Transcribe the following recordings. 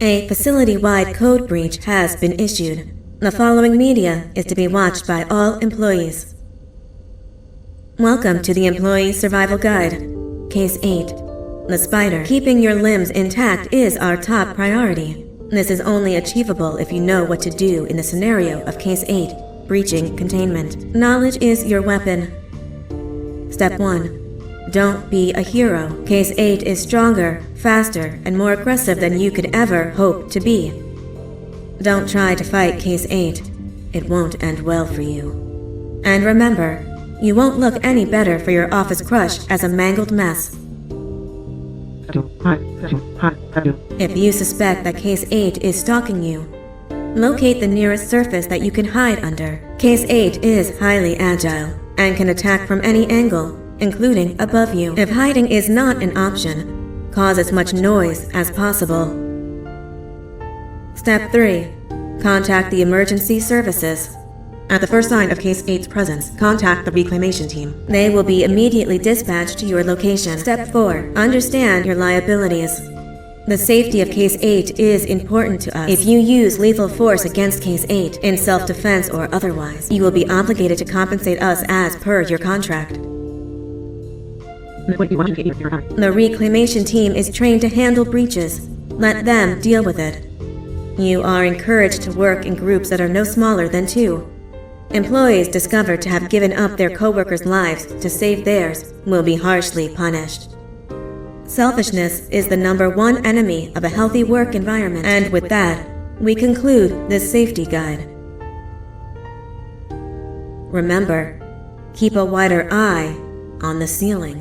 A facility-wide code breach has been issued. The following media is to be watched by all employees. Welcome to the Employee Survival Guide. Case 8. The spider. Keeping your limbs intact is our top priority. This is only achievable if you know what to do in the scenario of Case 8, breaching containment. Knowledge is your weapon. Step 1. Don't be a hero. Case 8 is stronger, faster, and more aggressive than you could ever hope to be. Don't try to fight Case 8. It won't end well for you. And remember, you won't look any better for your office crush as a mangled mess. If you suspect that Case 8 is stalking you, locate the nearest surface that you can hide under. Case 8 is highly agile and can attack from any angle, including above you. If hiding is not an option, cause as much noise as possible. Step 3. Contact the emergency services. At the first sign of Case 8's presence, contact the reclamation team. They will be immediately dispatched to your location. Step 4. Understand your liabilities. The safety of Case 8 is important to us. If you use lethal force against Case 8, in self-defense or otherwise, you will be obligated to compensate us as per your contract. The reclamation team is trained to handle breaches. Let them deal with it. You are encouraged to work in groups that are no smaller than 2. Employees discovered to have given up their co-workers' lives to save theirs will be harshly punished. Selfishness is the #1 enemy of a healthy work environment. And with that, we conclude this safety guide. Remember, keep a wider eye on the ceiling.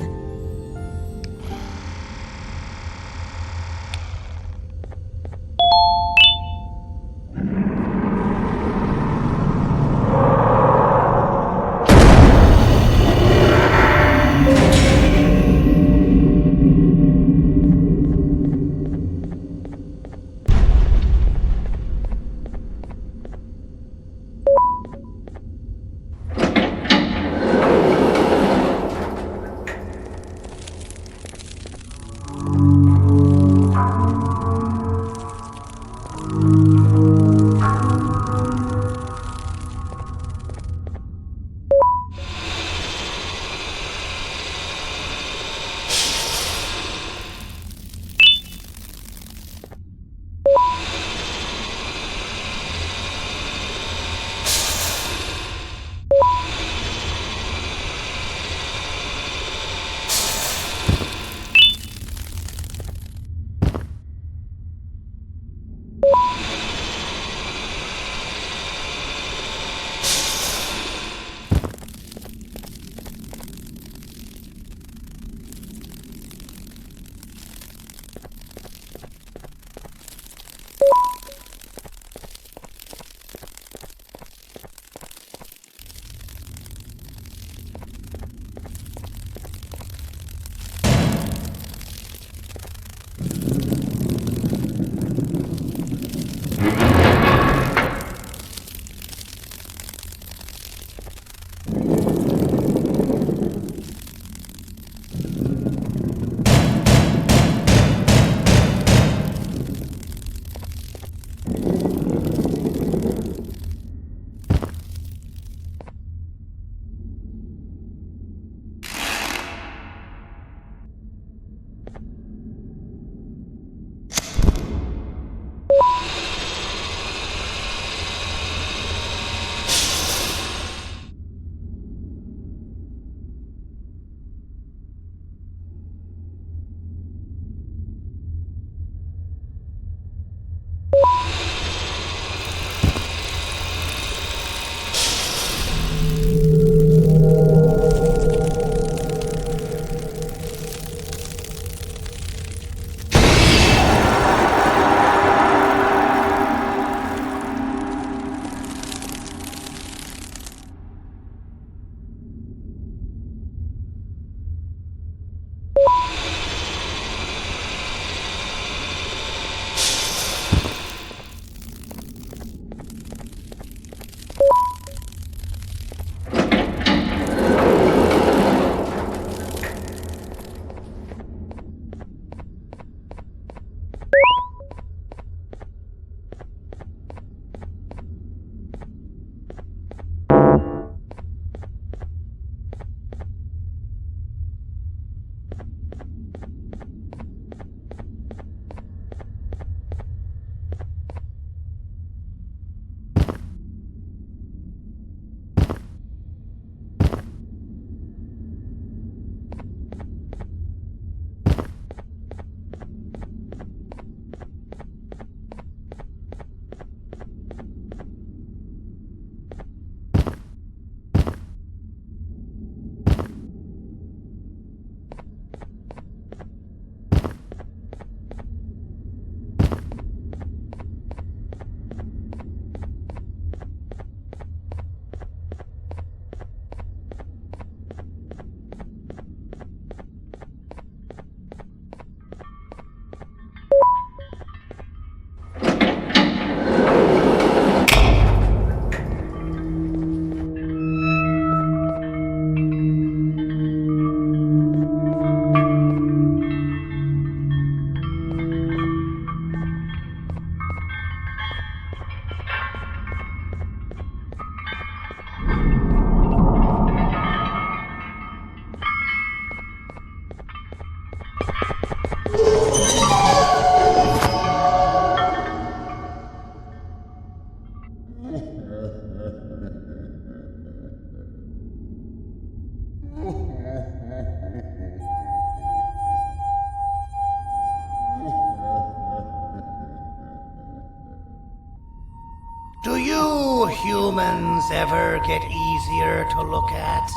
Do you humans ever get easier to look at?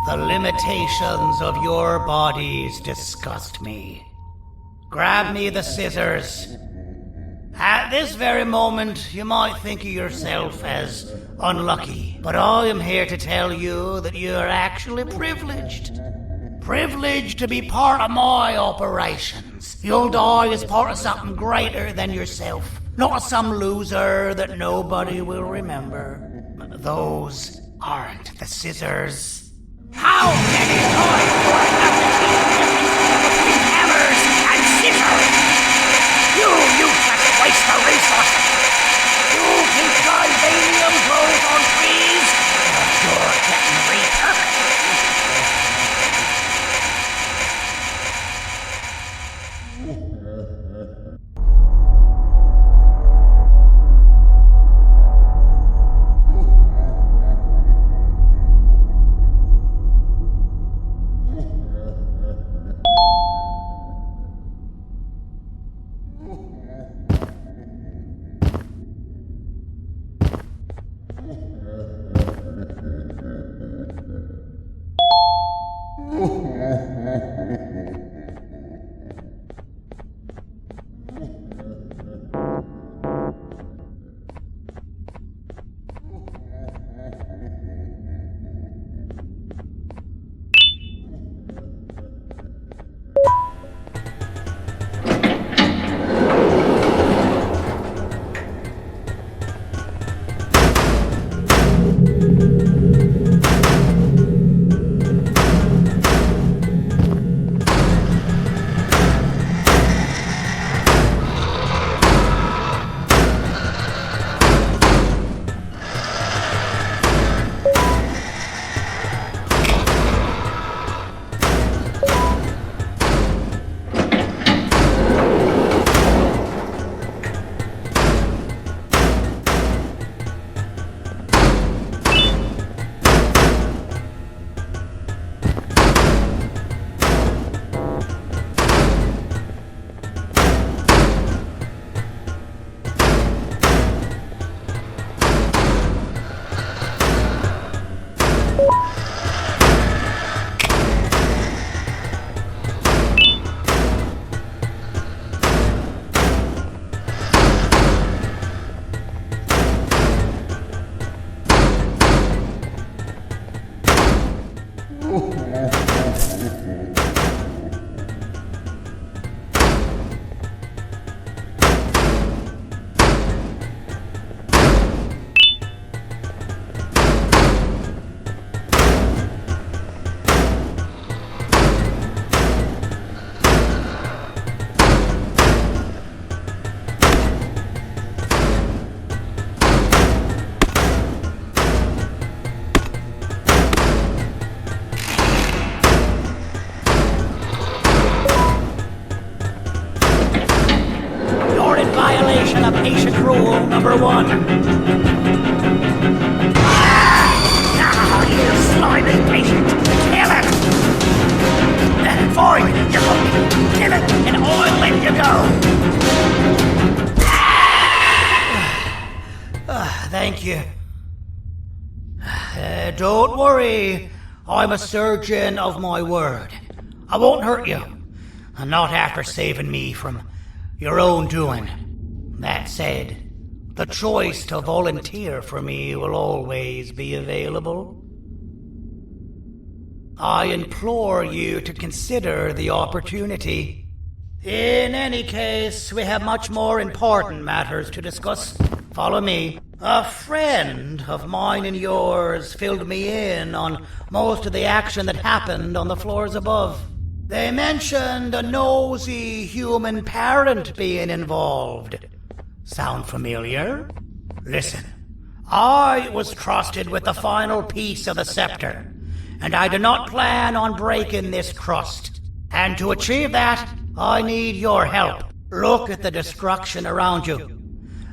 The limitations of your bodies disgust me. Grab me the scissors. At this very moment, you might think of yourself as unlucky, but I am here to tell you that you are actually privileged. Privileged to be part of my operations. You'll die as part of something greater than yourself, not as some loser that nobody will remember. Those aren't the scissors. How many times do I have to keep between hammers and scissors? You useless waste of resources! You think titanium grows on trees? You're getting repurposed. Patient rule number 1. Now, you slimy patient, kill it! Fine, you hook, kill it, and I'll let you go. Thank you. Don't worry, I'm a surgeon of my word. I won't hurt you, and not after saving me from your own doing. That said, the choice to volunteer for me will always be available. I implore you to consider the opportunity. In any case, we have much more important matters to discuss. Follow me. A friend of mine and yours filled me in on most of the action that happened on the floors above. They mentioned a nosy human parent being involved. Sound familiar? Listen, I was trusted with the final piece of the scepter, and I do not plan on breaking this trust. And to achieve that, I need your help. Look at the destruction around you.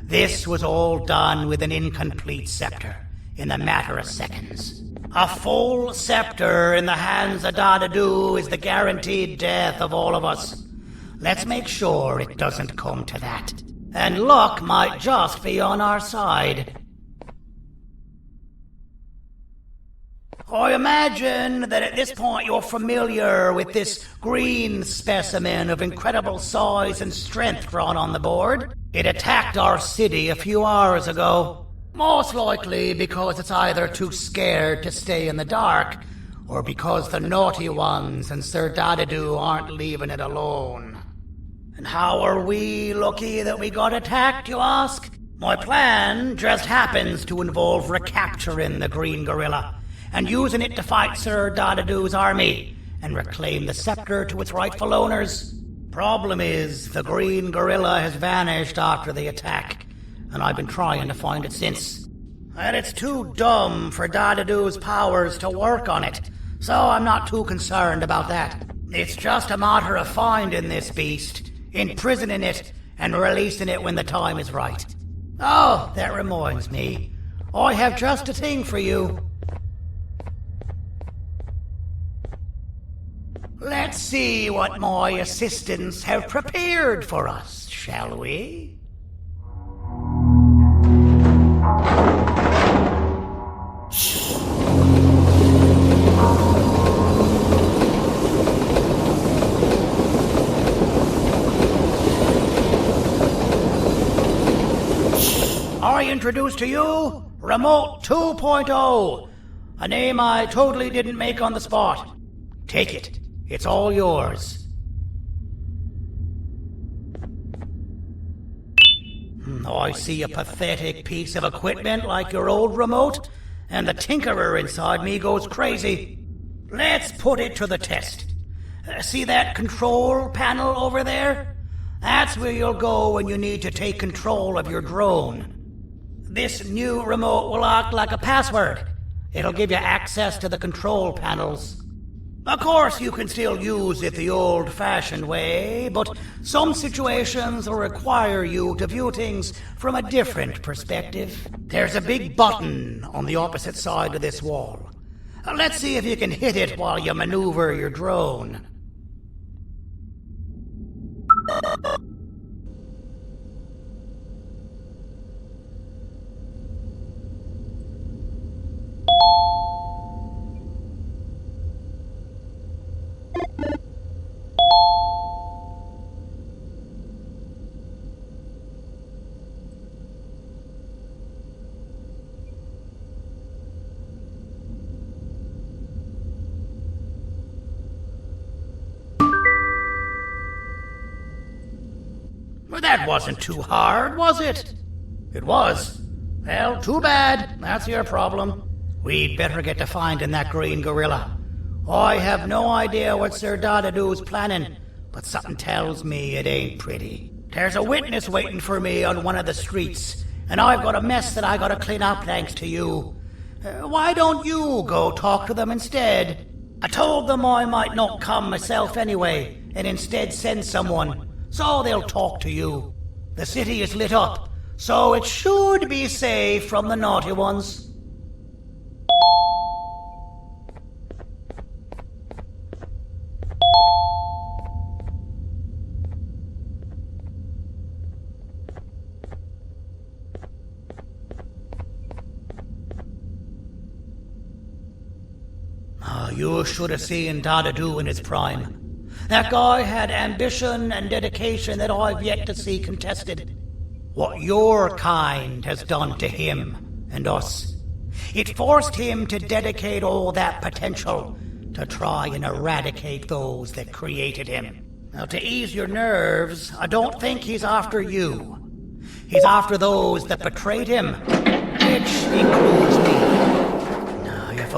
This was all done with an incomplete scepter in a matter of seconds. A full scepter in the hands of Dadadu is the guaranteed death of all of us. Let's make sure it doesn't come to that. And luck might just be on our side. I imagine that at this point you're familiar with this green specimen of incredible size and strength drawn on the board. It attacked our city a few hours ago. Most likely because it's either too scared to stay in the dark, or because the naughty ones and Sir Dadadoo aren't leaving it alone. And how are we lucky that we got attacked, you ask? My plan just happens to involve recapturing the green gorilla and using it to fight Sir Dadadoo's army and reclaim the scepter to its rightful owners. Problem is, the green gorilla has vanished after the attack, and I've been trying to find it since. And it's too dumb for Dadadoo's powers to work on it, so I'm not too concerned about that. It's just a matter of finding this beast, imprisoning it, and releasing it when the time is right. Oh, that reminds me. I have just a thing for you. Let's see what my assistants have prepared for us, shall we? I introduce to you Remote 2.0, a name I totally didn't make on the spot. Take it. It's all yours. I see a pathetic piece of equipment like your old remote, and the tinkerer inside me goes crazy. Let's put it to the test. See that control panel over there? That's where you'll go when you need to take control of your drone. This new remote will act like a password. It'll give you access to the control panels. Of course, you can still use it the old-fashioned way, but some situations will require you to view things from a different perspective. There's a big button on the opposite side of this wall. Let's see if you can hit it while you maneuver your drone. Well, that wasn't too hard, was it? It was. Well, too bad. That's your problem. We'd better get to finding that green gorilla. I have no idea what Sir Dadadoo's planning, but something tells me it ain't pretty. There's a witness waiting for me on one of the streets, and I've got a mess that I gotta clean up thanks to you. Why don't you go talk to them instead? I told them I might not come myself anyway, and instead send someone, so they'll talk to you. The city is lit up, so it should be safe from the naughty ones. You should have seen Dadadoo in his prime. That guy had ambition and dedication that I've yet to see contested. What your kind has done to him and us. It forced him to dedicate all that potential to try and eradicate those that created him. Now, to ease your nerves, I don't think he's after you. He's after those that betrayed him, which includes me. Now, if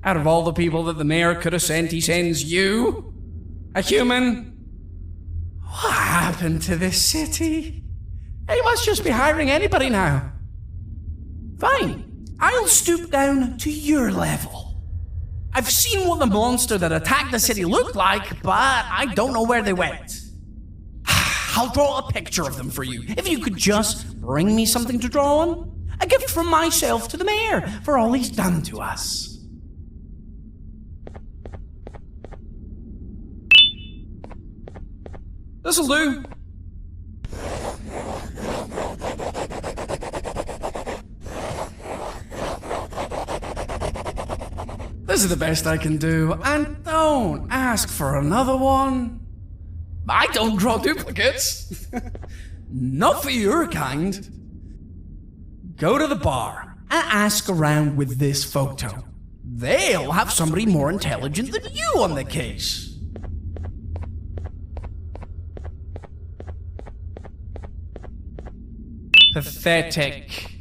Out of all the people that the mayor could have sent, he sends you? A human? What happened to this city? He must just be hiring anybody now. Fine, I'll stoop down to your level. I've seen what the monster that attacked the city looked like, but I don't know where they went. I'll draw a picture of them for you, if you could just bring me something to draw on. A gift from myself to the mayor for all he's done to us. This'll do. This is the best I can do, and don't ask for another one. I don't draw duplicates. Not for your kind. Go to the bar and ask around with this photo. They'll have somebody more intelligent than you on the case. Pathetic.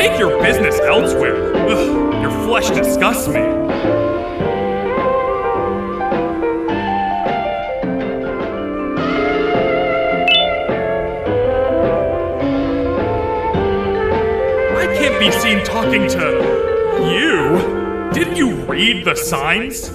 Take your business elsewhere. Ugh, your flesh disgusts me. I can't be seen talking to you. Didn't you read the signs?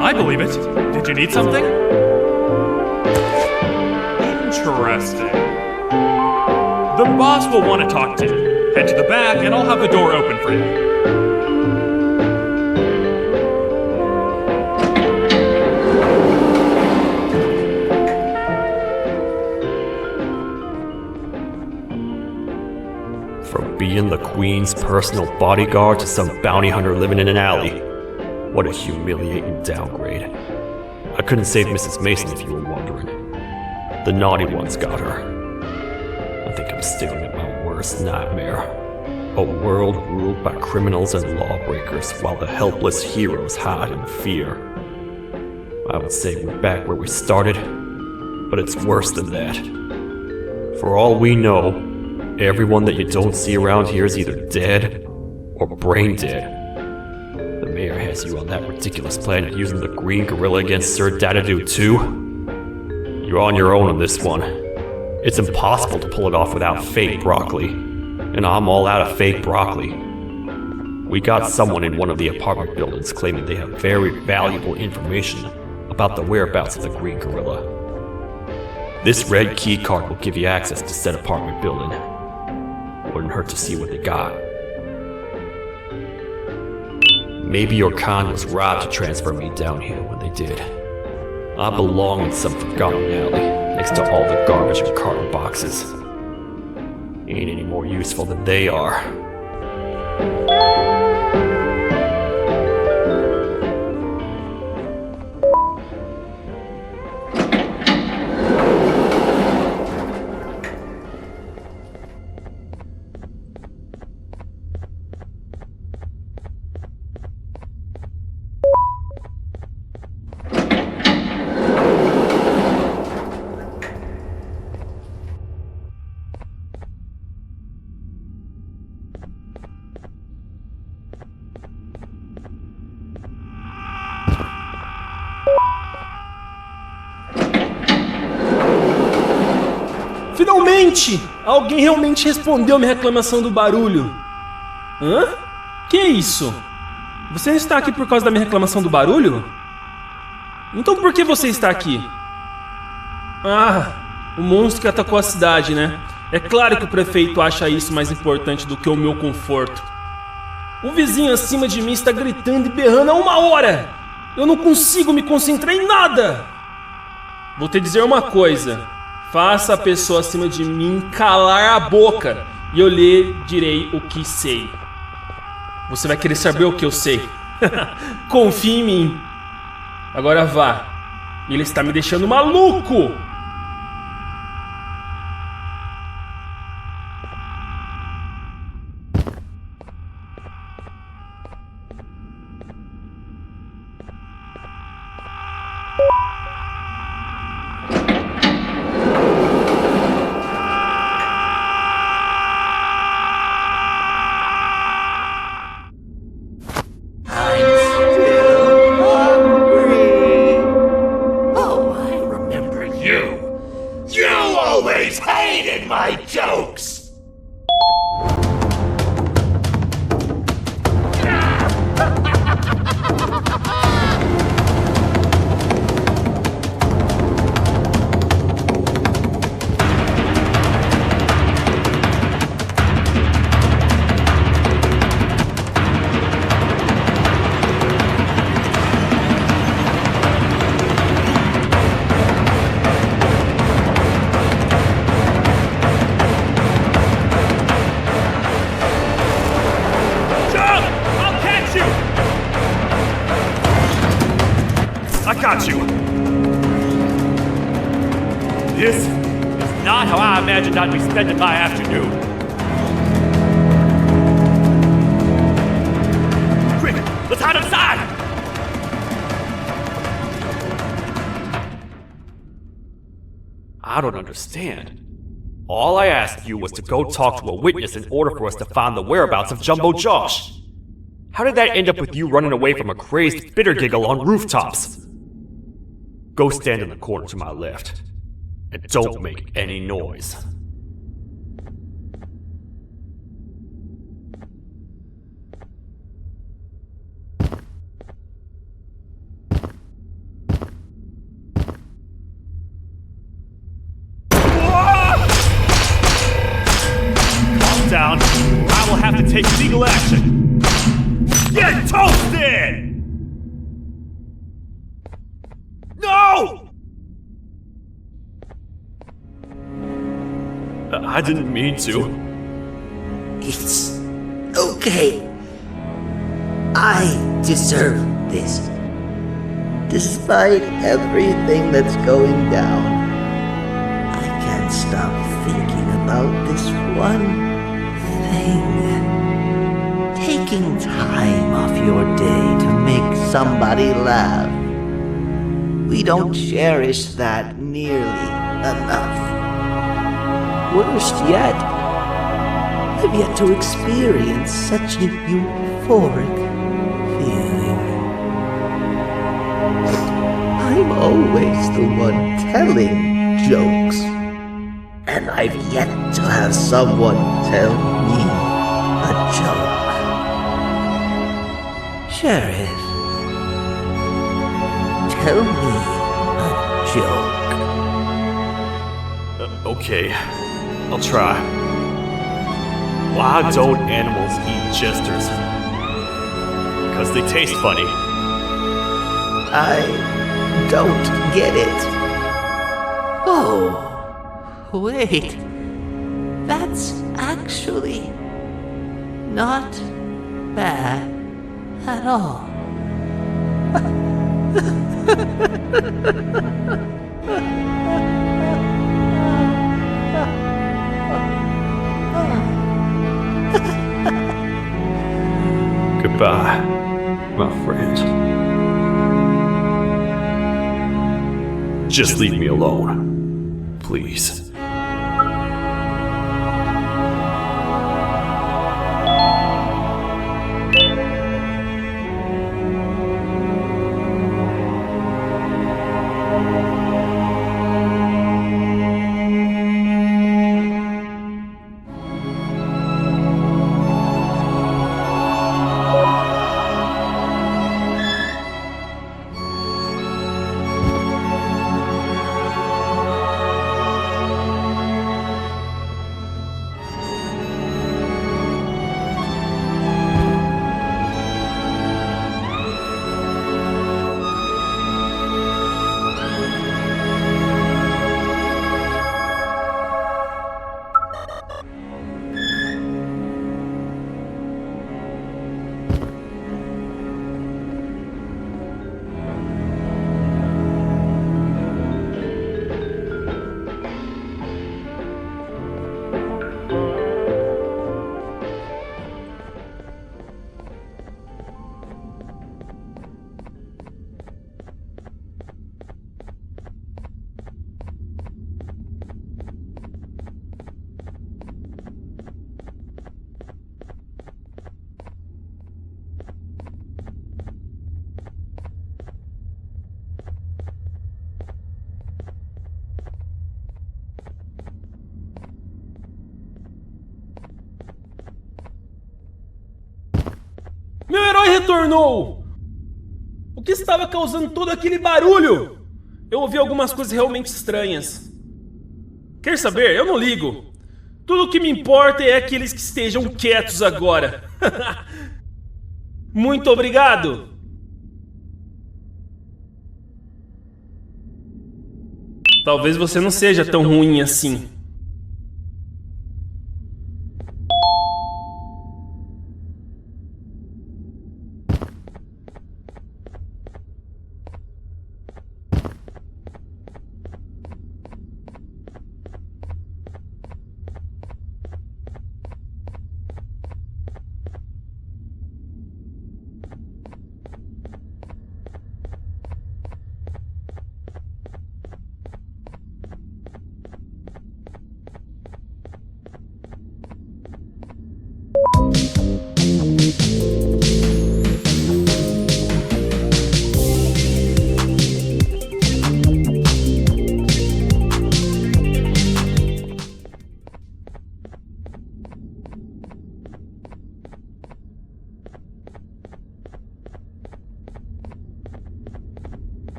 I believe it. Did you need something? Interesting. The boss will want to talk to you. Head to the back and I'll have the door open for you. From being the Queen's personal bodyguard to some bounty hunter living in an alley. What a humiliating downgrade. I couldn't save Mrs. Mason if you were wondering. The naughty ones got her. I think I'm staring at my worst nightmare. A world ruled by criminals and lawbreakers while the helpless heroes hide in fear. I would say we're back where we started, but it's worse than that. For all we know, everyone that you don't see around here is either dead or brain dead. The mayor has you on that ridiculous planet using the green gorilla against Sir Dadadoo too? You're on your own on this one. It's impossible to pull it off without fake broccoli. And I'm all out of fake broccoli. We got someone in one of the apartment buildings claiming they have very valuable information about the whereabouts of the green gorilla. This red key card will give you access to said apartment building. Wouldn't hurt to see what they got. Maybe your con was right to transfer me down here when they did. I belong in some forgotten alley, next to all the garbage and carton boxes. Ain't any more useful than they are. Finalmente! Alguém realmente respondeu a minha reclamação do barulho. Hã? Que isso? Você está aqui por causa da minha reclamação do barulho? Então por que você está aqui? Ah, o monstro que atacou a cidade, né? É claro que o prefeito acha isso mais importante do que o meu conforto. O vizinho acima de mim está gritando e berrando há 1 hora! Eu não consigo me concentrar em nada! Vou te dizer uma coisa. Faça a pessoa acima de mim calar a boca e eu lhe direi o que sei. Você vai querer saber o que eu sei. Confie em mim. Agora vá. Ele está me deixando maluco. imagined I'd be spending my afternoon. Quick, let's hide inside! I don't understand. All I asked you was to go talk to a witness in order for us to find the whereabouts of Jumbo Josh. How did that end up with you running away from a crazed bitter giggle on rooftops? Go stand in the corner to my left. And don't make any noise. Calm down, or I will have to take legal action. Get toasted! No! I didn't mean to. It's okay. I deserve this. Despite everything that's going down, I can't stop thinking about this one thing. Taking time off your day to make somebody laugh. We don't cherish that nearly enough. Worst yet, I've yet to experience such a euphoric feeling. I'm always the one telling jokes, and I've yet to have someone tell me a joke. Sheriff, tell me a joke. Okay, I'll try. Why don't animals eat jesters? Because they taste funny. I don't get it. Oh, wait. That's actually not bad at all. Goodbye, my friend. Just leave me alone, please. Meu herói retornou! O que estava causando todo aquele barulho? Eu ouvi algumas coisas realmente estranhas. Quer saber? Eu não ligo. Tudo o que me importa é que eles que estejam quietos agora. Muito obrigado! Talvez você não seja tão ruim assim.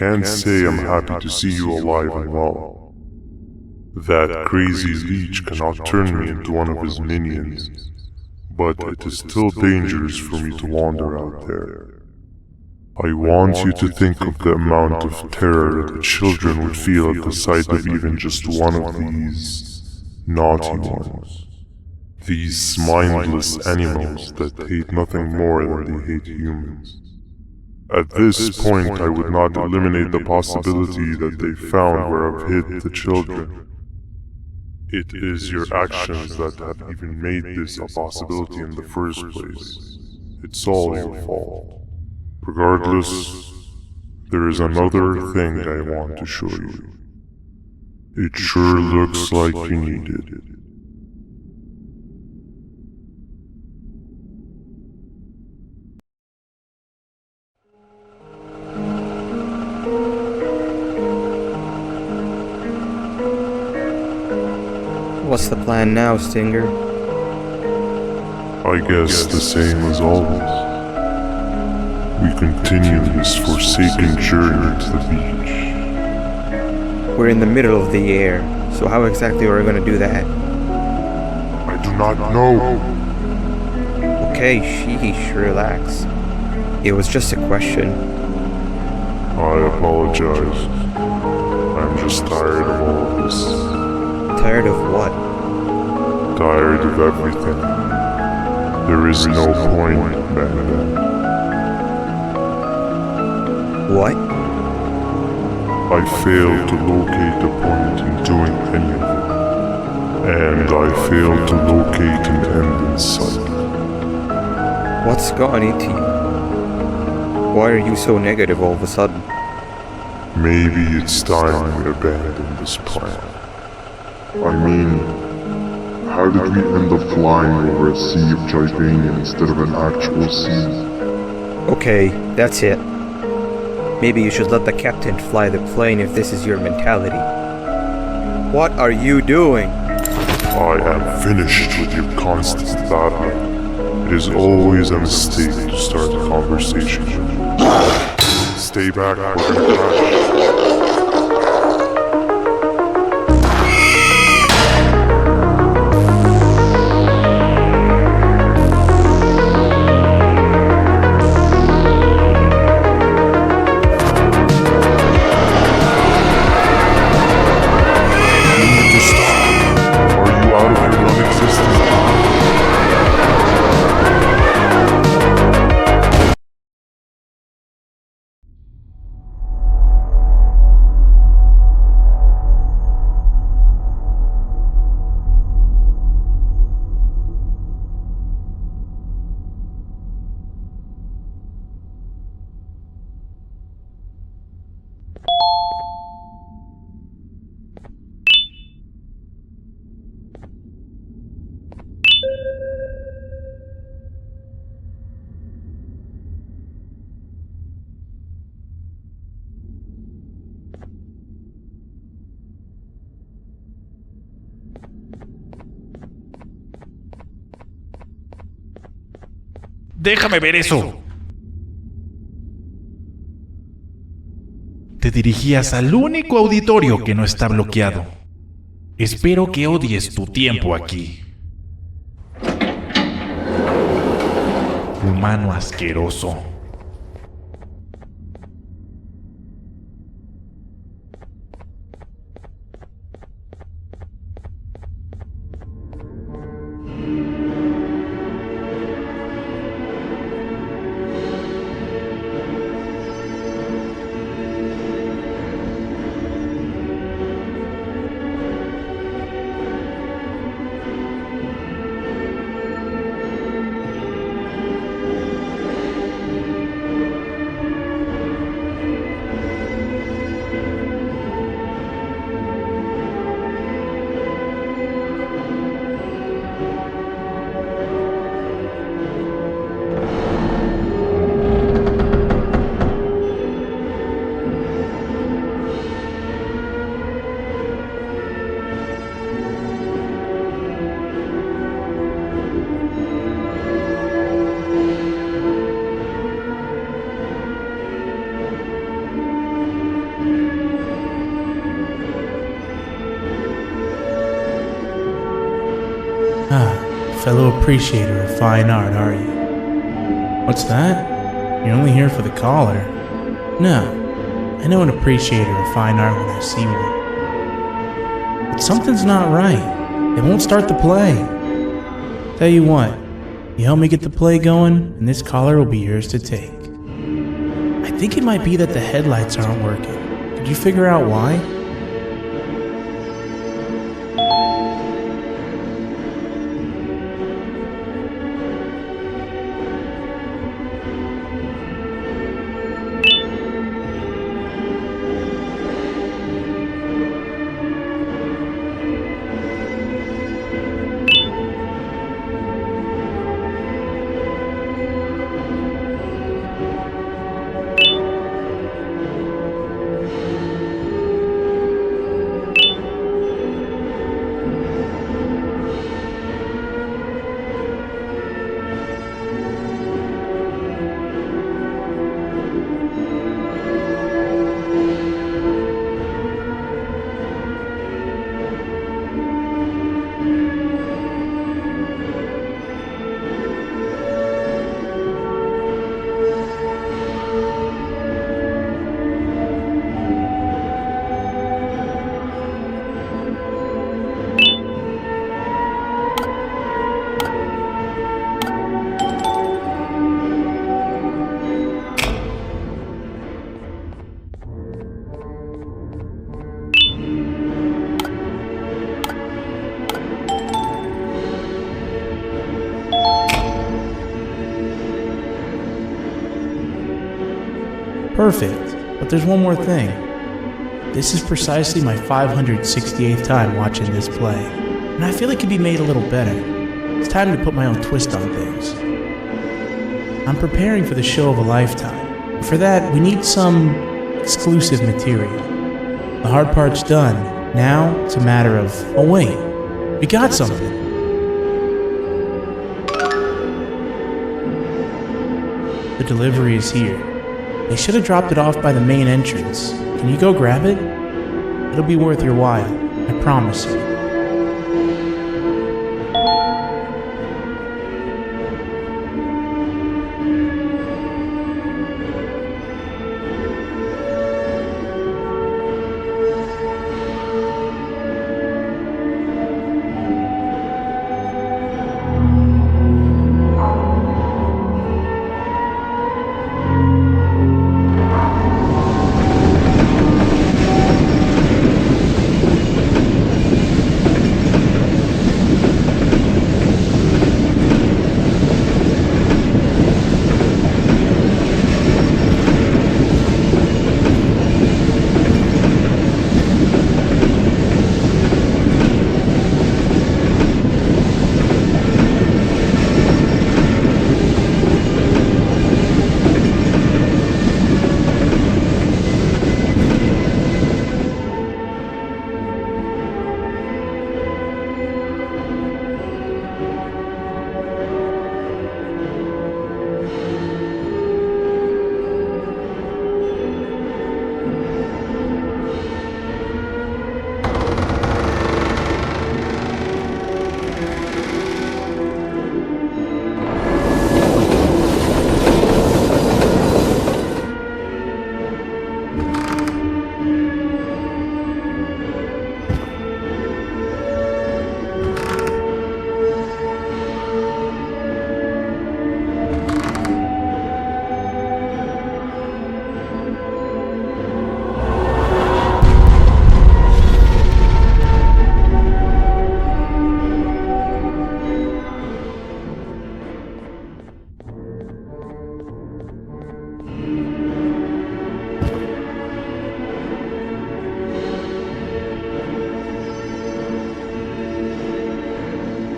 can't say I'm happy to see you alive and well. That crazy leech cannot turn me into one of his minions, but it is still dangerous for me to wander out there. I want you to think of the amount of terror that the children would feel at the sight of even just one of these naughty ones. These mindless animals that hate nothing more than they hate humans. At this point, I would not eliminate the possibility that they found where I've hid the children. It is your actions that have even made this a possibility in the first place. It's all your fault. Regardless, there is another thing I want to show you. It sure looks like you need it. What's the plan now, Stinger? I guess the same as always. We continue this forsaken journey to the beach. We're in the middle of the air, so how exactly are we gonna do that? I do not know. Okay, sheesh, relax. It was just a question. I apologize. I'm just tired of all of this. Tired of what? Tired of everything. There is no point, Banban. What? I failed to locate a point in doing anything. And I failed to locate an end in sight. What's gotten into you? Why are you so negative all of a sudden? Maybe it's time we abandon this plan. I mean, how did we end up flying over a sea of Givania instead of an actual sea? Okay, that's it. Maybe you should let the captain fly the plane if this is your mentality. What are you doing? I am finished with your constant babbling. It is always a mistake to start a conversation. Stay back, we're gonna crash. Déjame ver eso. Te dirigías al único auditorio que no está bloqueado. Espero que odies tu tiempo aquí. Humano asqueroso. Fellow appreciator of fine art, are you? What's that? You're only here for the collar. No, I know an appreciator of fine art when I see one. But something's not right. They won't start the play. Tell you what, you help me get the play going, and this collar will be yours to take. I think it might be that the headlights aren't working. Did you figure out why? Perfect, but there's one more thing. This is precisely my 568th time watching this play, and I feel it could be made a little better. It's time to put my own twist on things. I'm preparing for the show of a lifetime. For that, we need some exclusive material. The hard part's done. Now, it's a matter of, oh wait, we got something. The delivery is here. They should have dropped it off by the main entrance. Can you go grab it? It'll be worth your while, I promise you.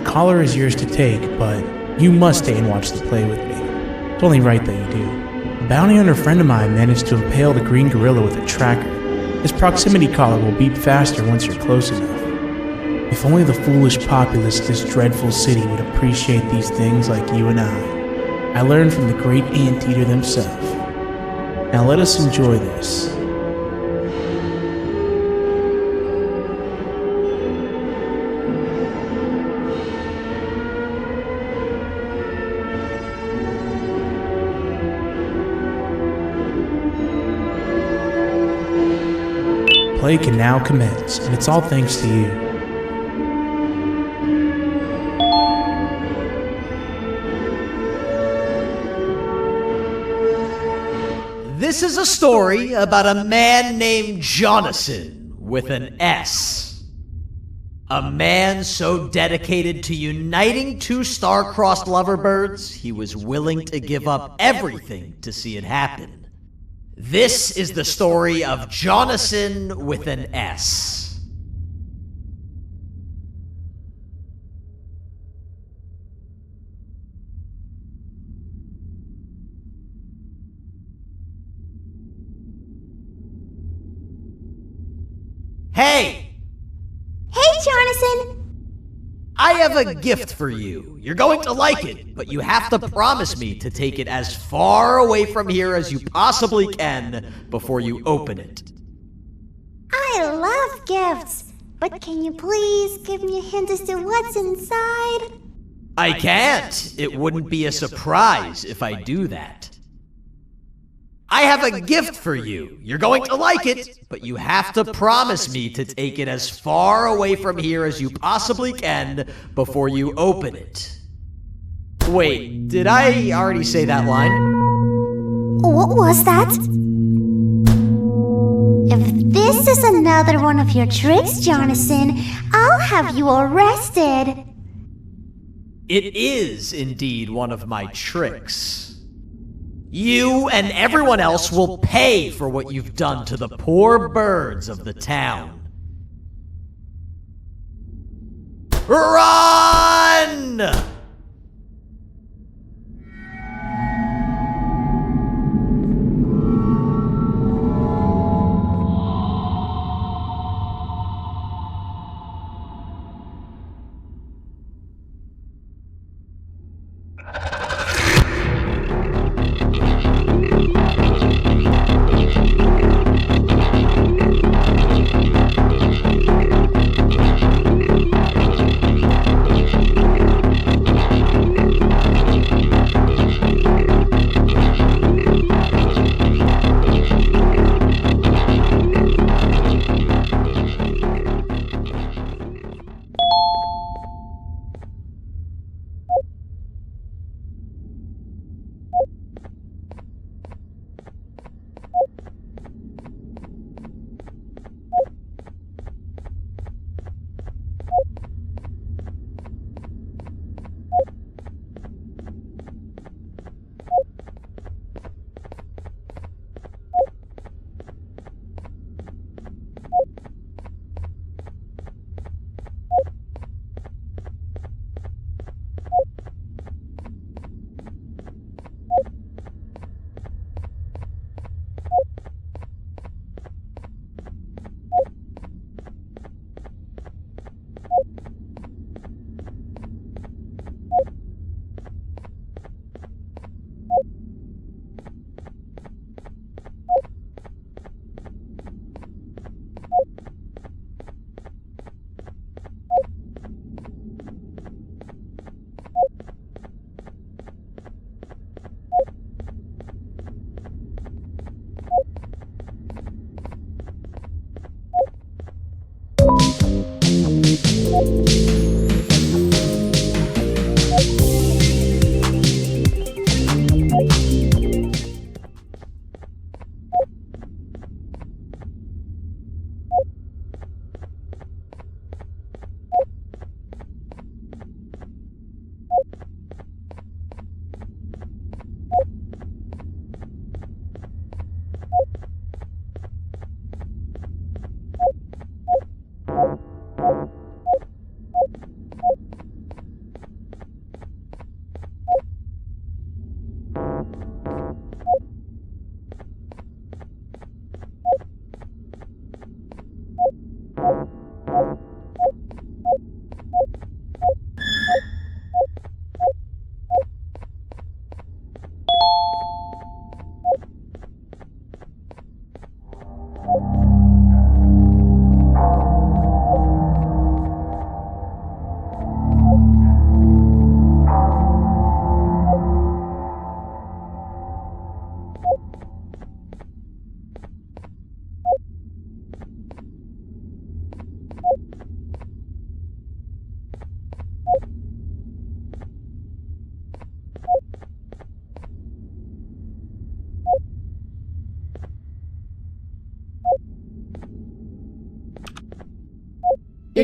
Collar is yours to take, but you must stay and watch the play with me. It's only right that you do. A bounty hunter friend of mine managed to impale the green gorilla with a tracker. This proximity collar will beep faster once you're close enough. If only the foolish populace of this dreadful city would appreciate these things like you and I. I learned from the great anteater themselves. Now let us enjoy this. play can now commence, and it's all thanks to you. This is a story about a man named Jonathan with an S. A man so dedicated to uniting two star-crossed loverbirds, he was willing to give up everything to see it happen. This is the story of Jonathan with an S. Hey! Hey, Jonathan! I have a gift for you. You're going to like it, but you have to promise me to take it as far away from here as you possibly can before you open it. I love gifts, but can you please give me a hint as to what's inside? I can't. It wouldn't be a surprise if I do that. I have a gift for you. You're going to like it, but you have to promise me to take it as far away from here as you possibly can before you open it. Wait, did I already say that line? What was that? If this is another one of your tricks, Jonathan, I'll have you arrested. It is indeed one of my tricks. You and everyone else will pay for what you've done to the poor birds of the town. Run!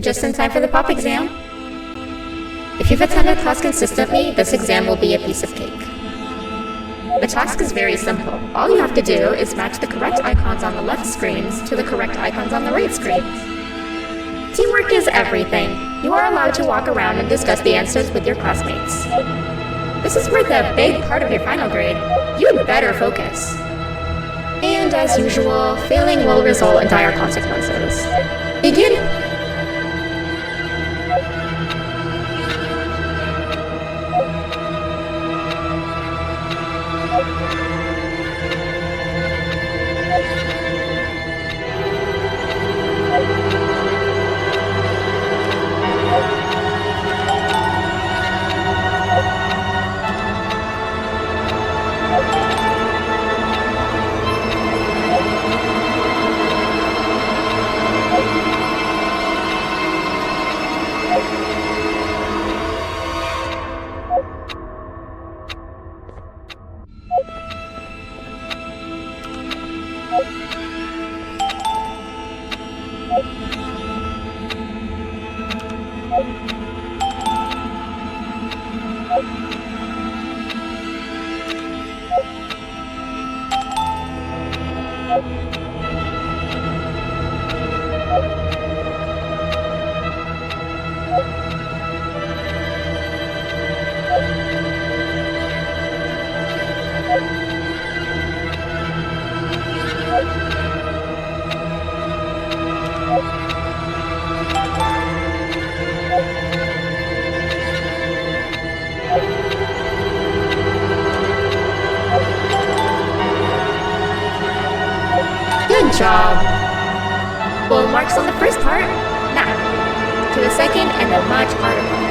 just in time for the pop exam. If you've attended class consistently, this exam will be a piece of cake. The task is very simple. All you have to do is match the correct icons on the left screens to the correct icons on the right screens. Teamwork is everything. You are allowed to walk around and discuss the answers with your classmates. This is worth a big part of your final grade. You'd better focus. And as usual, failing will result in dire consequences. Begin! Good job! Full marks on the first part. Now, to the second and the much harder part.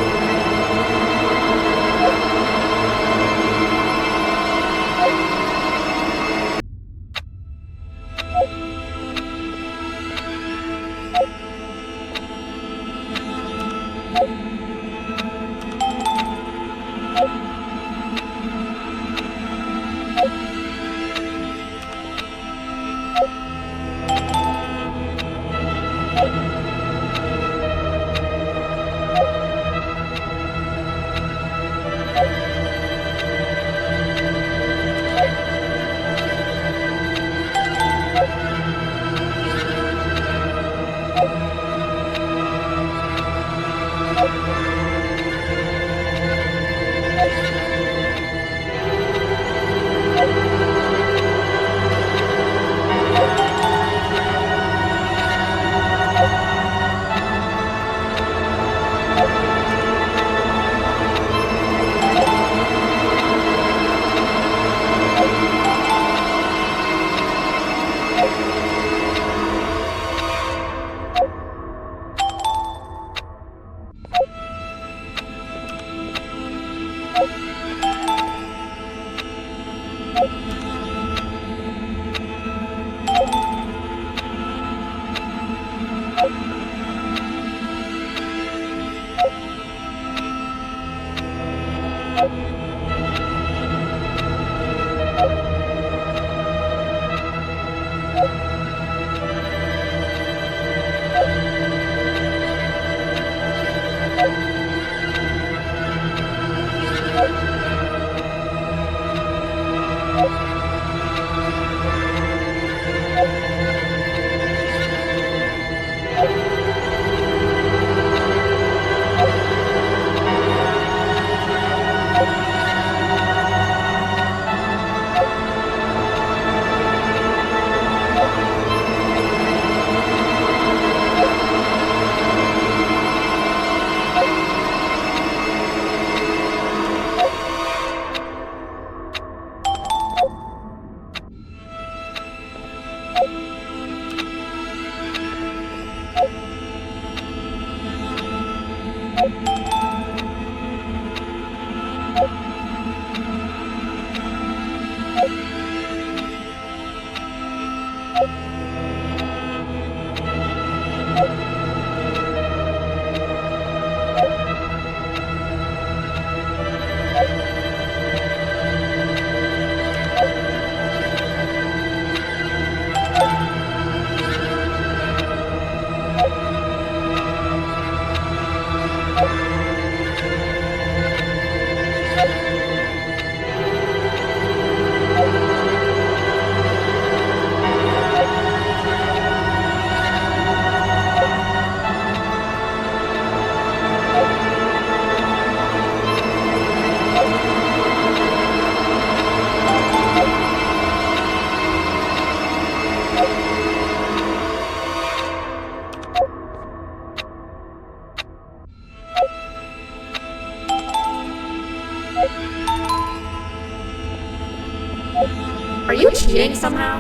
Are you cheating somehow?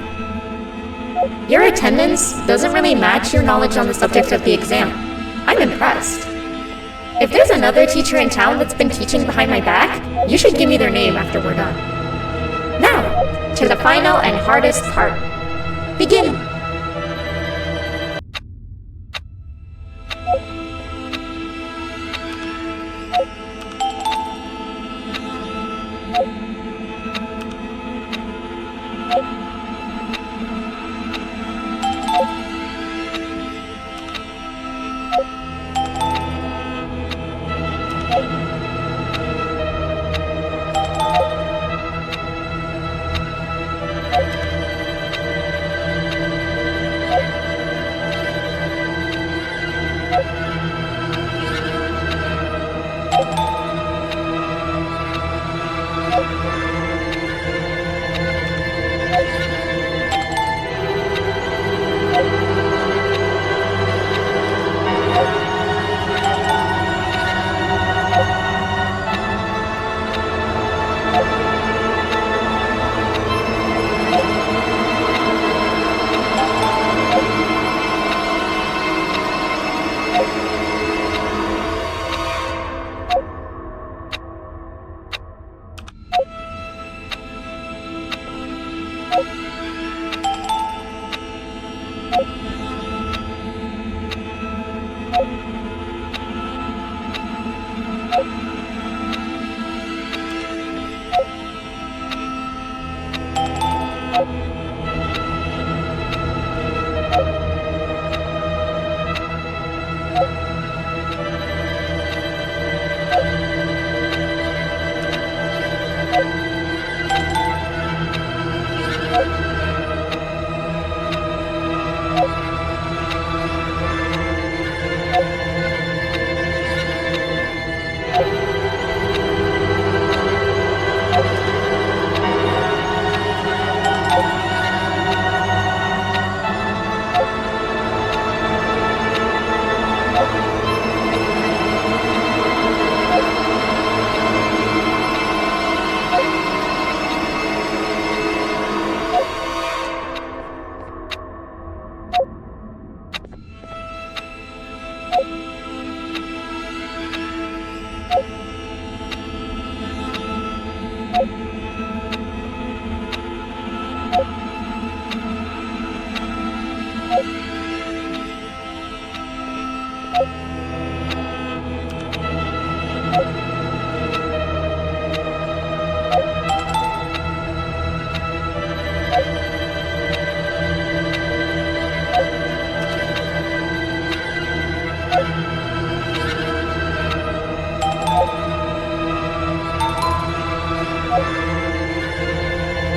Your attendance doesn't really match your knowledge on the subject of the exam. I'm impressed. If there's another teacher in town that's been teaching behind my back, you should give me their name after we're done. Now, to the final and hardest part. Begin!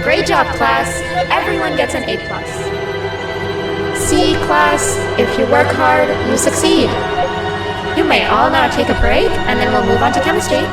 Great job, class. Everyone gets an A+. See, class, if you work hard, you succeed. You may all now take a break, and then we'll move on to chemistry.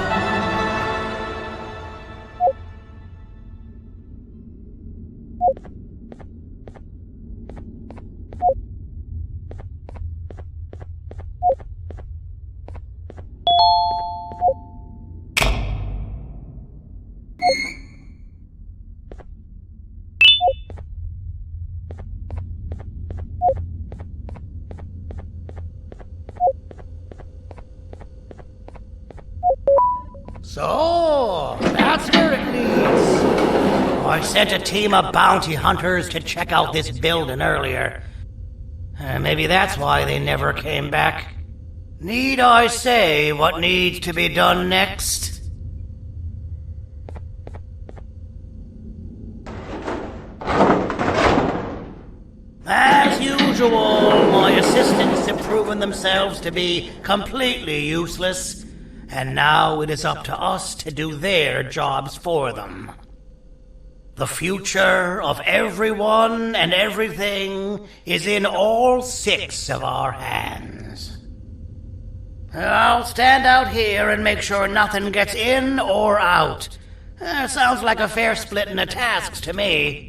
So, that's where it leads. I sent a team of bounty hunters to check out this building earlier. Maybe that's why they never came back. Need I say what needs to be done next? As usual, my assistants have proven themselves to be completely useless. And now it is up to us to do their jobs for them. The future of everyone and everything is in all 6 of our hands. I'll stand out here and make sure nothing gets in or out. Sounds like a fair splitting of tasks to me.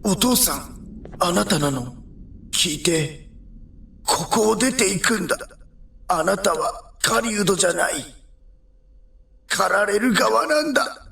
お父さん、あなたなの。聞いて。ここを出て行くんだ。あなたは狩人じゃない。狩られる側なんだ。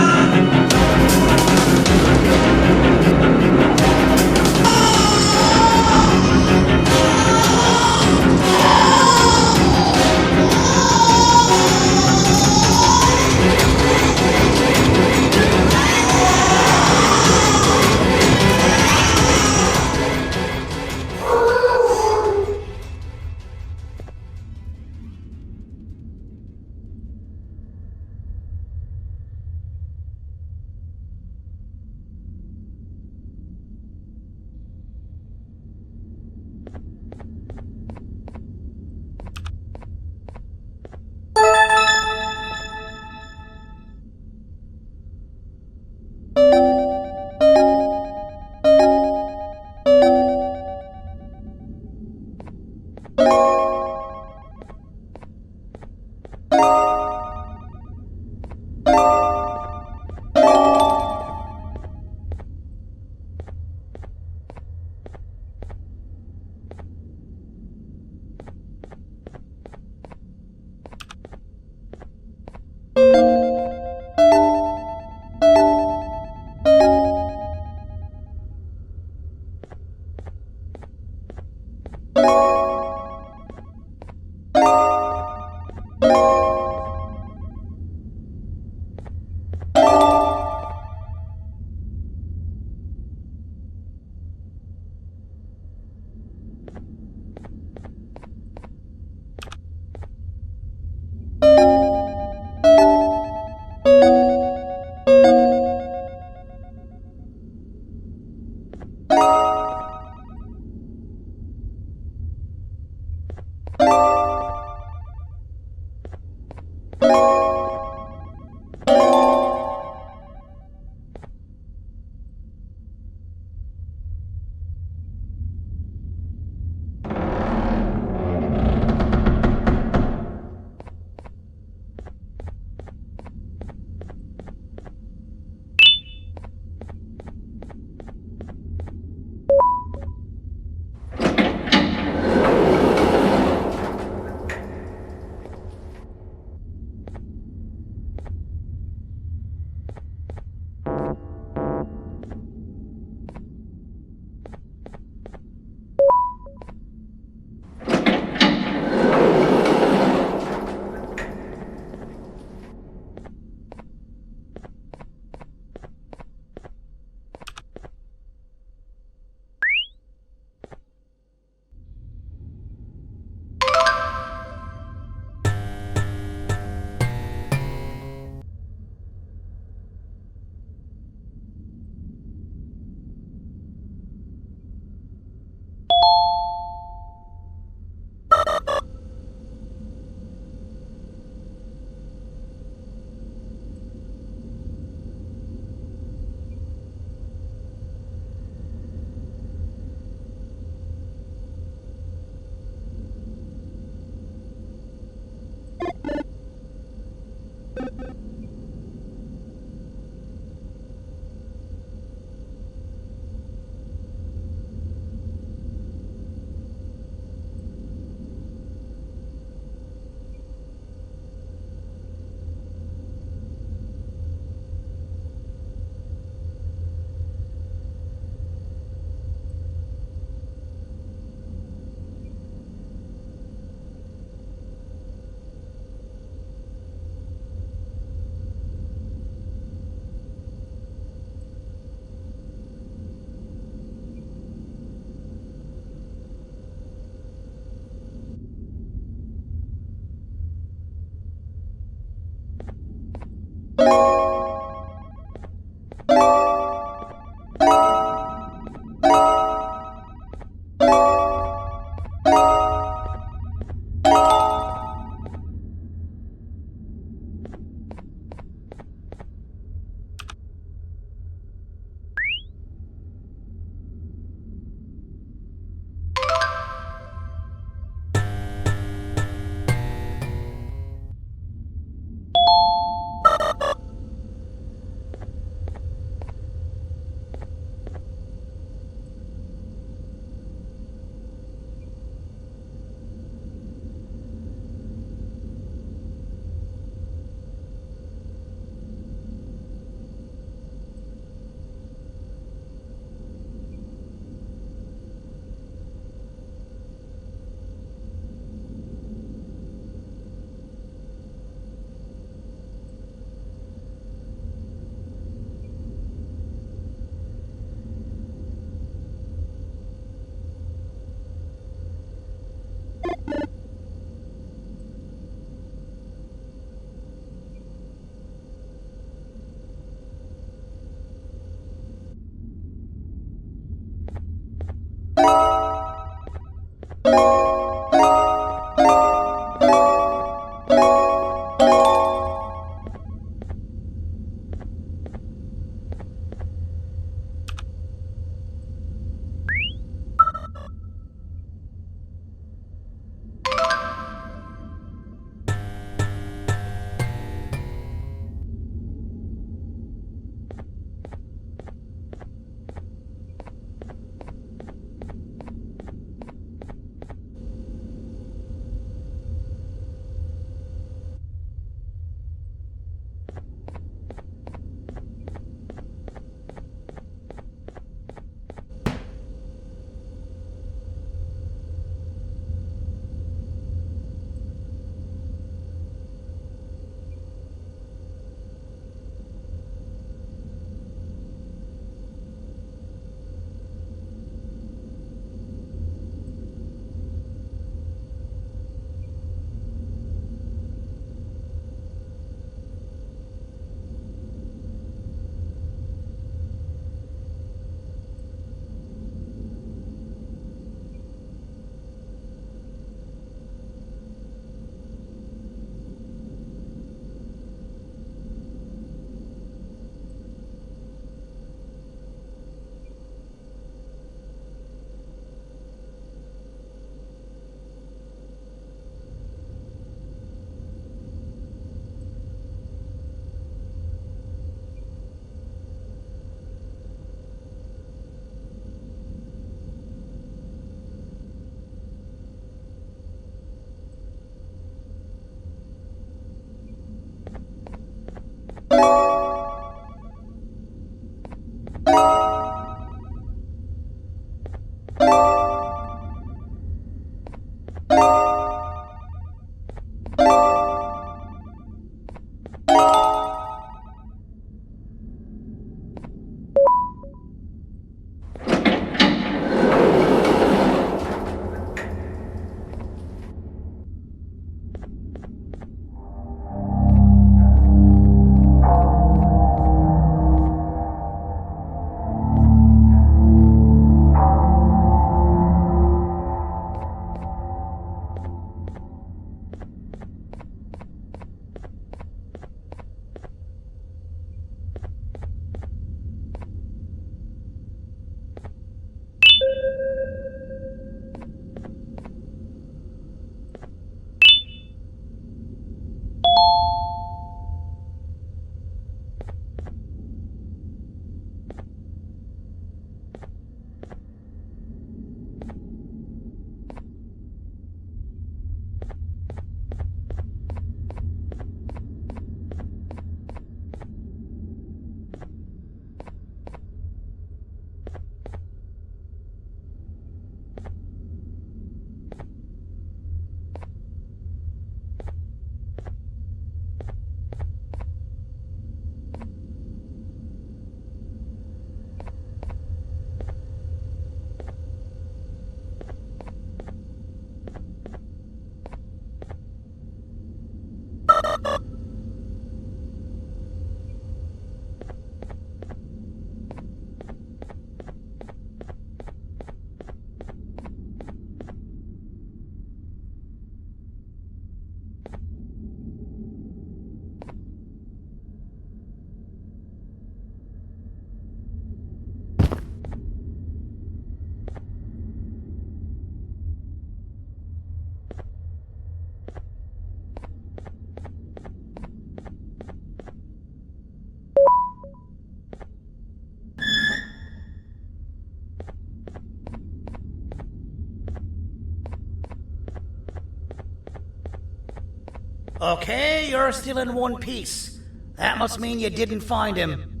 Okay, you're still in one piece. That must mean you didn't find him.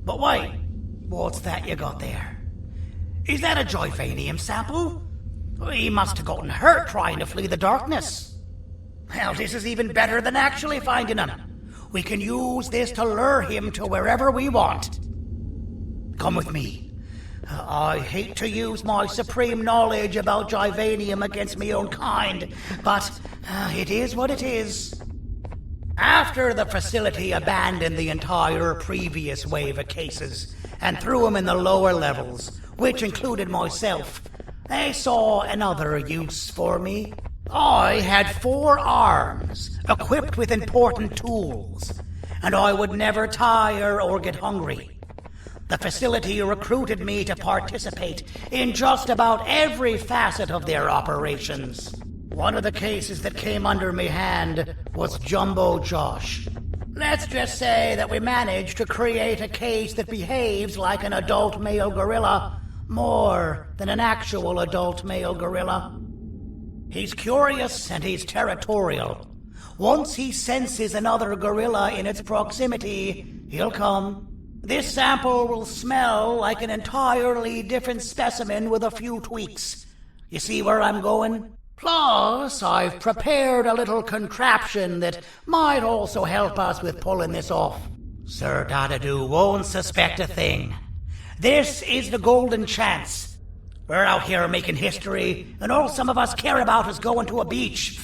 But wait, what's that you got there? Is that a Joyvanium sample? He must have gotten hurt trying to flee the darkness. Well, this is even better than actually finding him. We can use this to lure him to wherever we want. Come with me. I hate to use my supreme knowledge about Joyvanium against my own kind, but it is what it is. After the facility abandoned the entire previous wave of cases and threw them in the lower levels, which included myself, they saw another use for me. I had 4 arms, equipped with important tools, and I would never tire or get hungry. The facility recruited me to participate in just about every facet of their operations. One of the cases that came under me hand was Jumbo Josh. Let's just say that we managed to create a case that behaves like an adult male gorilla, more than an actual adult male gorilla. He's curious and he's territorial. Once he senses another gorilla in its proximity, he'll come. This sample will smell like an entirely different specimen with a few tweaks. You see where I'm going? Plus, I've prepared a little contraption that might also help us with pulling this off. Sir Dadadoo won't suspect a thing. This is the golden chance. We're out here making history, and all some of us care about is going to a beach.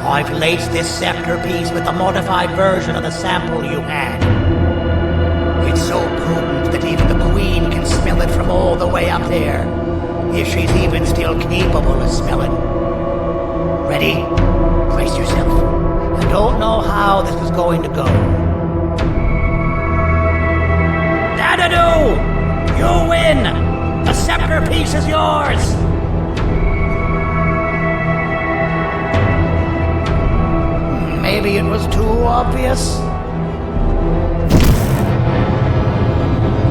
I've laced this scepter piece with the modified version of the sample you had. It's so potent that even the Queen can smell it from all the way up there, if she's even still capable of smelling. Ready? Brace yourself. I don't know how this is going to go. Dadadoo! You win! The scepter piece is yours! Maybe it was too obvious.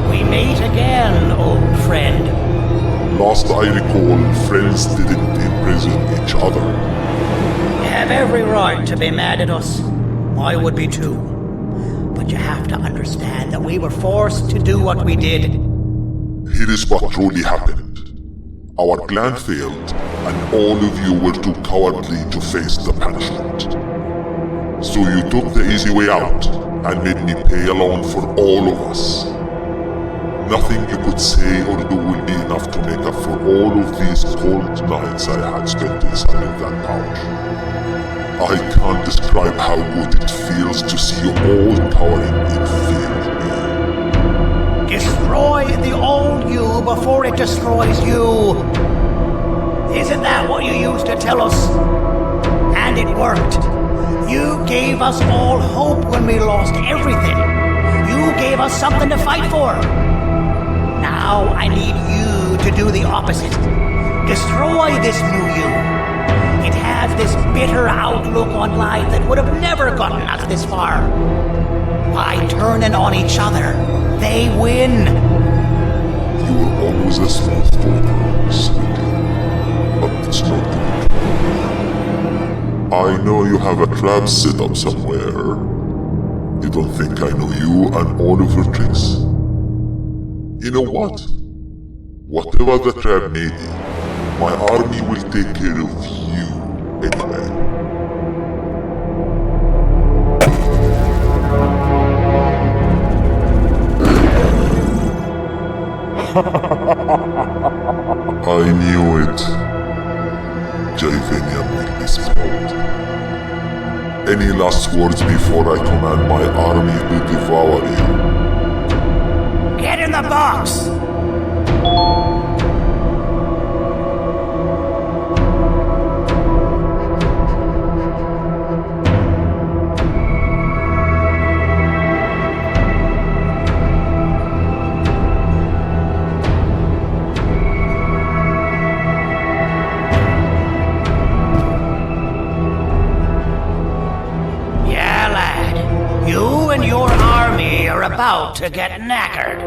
We meet again, old friend. Last I recall, friends didn't imprison each other. You have every right to be mad at us. I would be too. But you have to understand that we were forced to do what we did. Here is what truly happened. Our plan failed, and all of you were too cowardly to face the punishment. So you took the easy way out, and made me pay alone for all of us. Nothing you could say or do will be enough to make up for all of these cold nights I had spent inside of that pouch. I can't describe how good it feels to see you all cowering in fear. Destroy the old you before it destroys you. Isn't that what you used to tell us? And it worked. You gave us all hope when we lost everything. You gave us something to fight for. Now I need you to do the opposite. Destroy this new you. It has this bitter outlook on life that would have never gotten us this far. By turning on each other, they win. You were always a small thought, Slinky. But it's not good. I know you have a trap set up somewhere. You don't think I know you and all of your tricks? You know what? Whatever the trap may be, my army will take care of you anyway. I knew it. Joyvanium will be spilled. Any last words before I command my army to devour you? Get in the box! you're about to get knackered.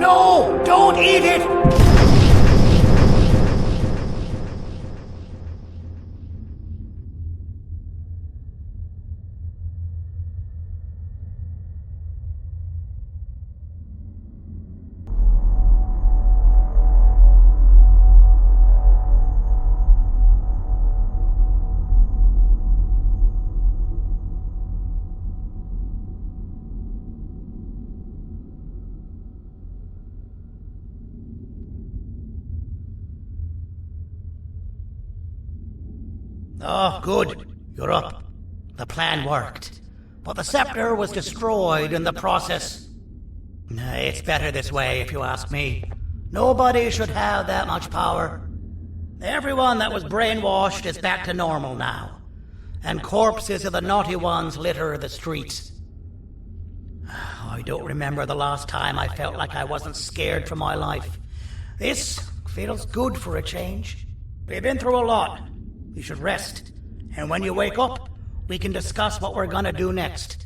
No! Don't eat it! Oh, good. You're up. The plan worked. But the scepter was destroyed in the process. It's better this way, if you ask me. Nobody should have that much power. Everyone that was brainwashed is back to normal now. And corpses of the naughty ones litter the streets. I don't remember the last time I felt like I wasn't scared for my life. This feels good for a change. We've been through a lot. You should rest. And when you wake up, we can discuss what we're gonna do next.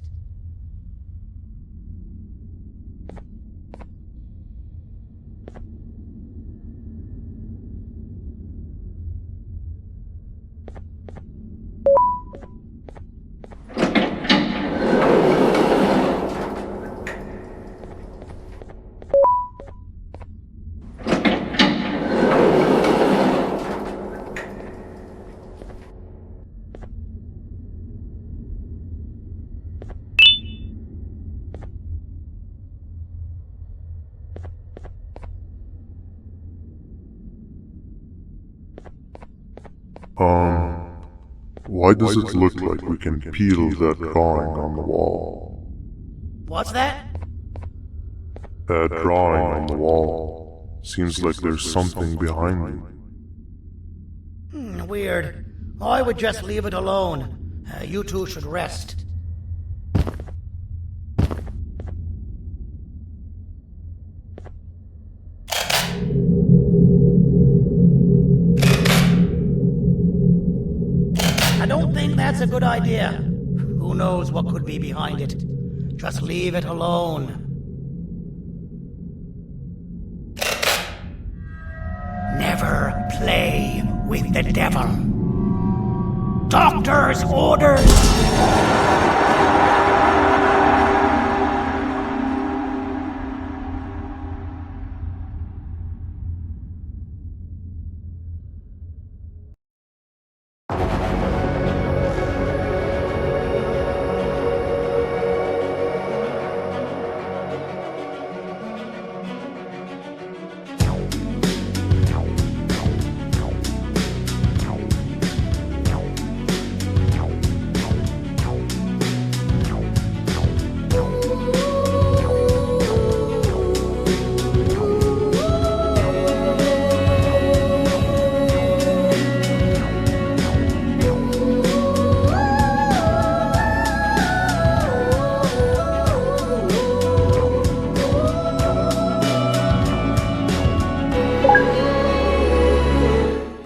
Why does it look like we can peel that drawing on the wall? What's that? That drawing on the wall. Seems like there's something behind it. Weird. I would just leave it alone. You two should rest. I don't think that's a good idea. Who knows what could be behind it? Just leave it alone. Never play with the devil. Doctor's orders!